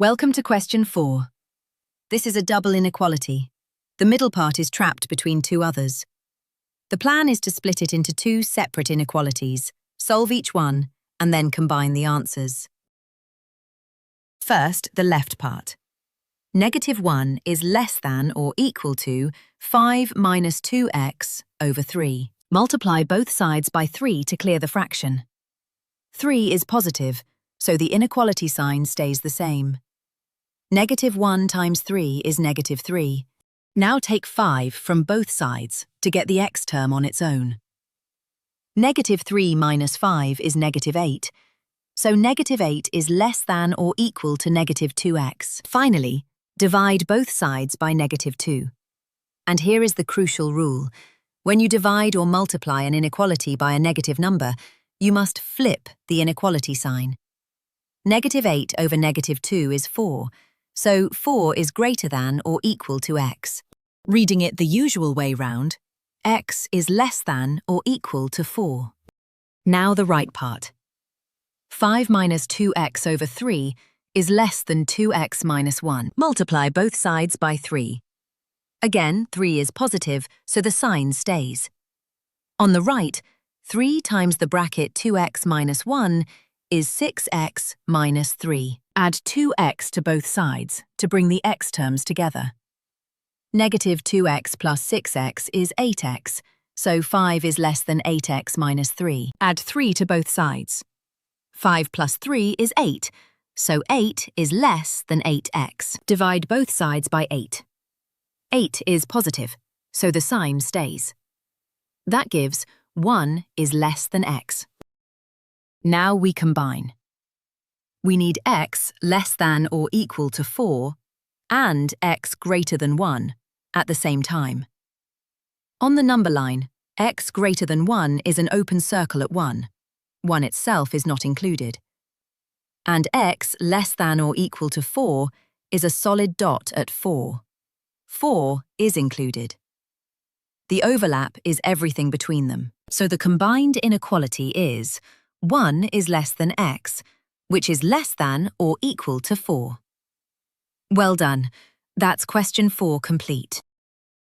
Welcome to question 4. This is a double inequality. The middle part is trapped between two others. The plan is to split it into two separate inequalities, solve each one, and then combine the answers. First, the left part. -1 is less than or equal to 5 minus 2x over 3. Multiply both sides by 3 to clear the fraction. 3 is positive, so the inequality sign stays the same. -1 times 3 is -3. Now take 5 from both sides to get the x term on its own. -3 minus 5 is -8, so -8 is less than or equal to -2x. Finally, divide both sides by -2. And here is the crucial rule. When you divide or multiply an inequality by a negative number, you must flip the inequality sign. -8 over -2 is 4, so 4 is greater than or equal to x. Reading it the usual way round, x is less than or equal to 4. Now the right part. 5 minus 2x over 3 is less than 2x minus 1. Multiply both sides by 3. Again, 3 is positive, so the sign stays. On the right, 3 times the bracket 2x minus 1 is 6x minus 3. Add 2x to both sides to bring the x terms together. -2x plus 6x is 8x, so 5 is less than 8x minus 3. Add 3 to both sides. 5 plus 3 is 8, so 8 is less than 8x. Divide both sides by 8. 8 is positive, so the sign stays. That gives 1 is less than x. Now we combine. We need x less than or equal to 4 and x greater than 1 at the same time. On the number line, x greater than 1 is an open circle at 1. 1 itself is not included. And x less than or equal to 4 is a solid dot at 4. 4 is included. The overlap is everything between them. So the combined inequality is 1 is less than x, which is less than or equal to 4. Well done. That's question 4 complete.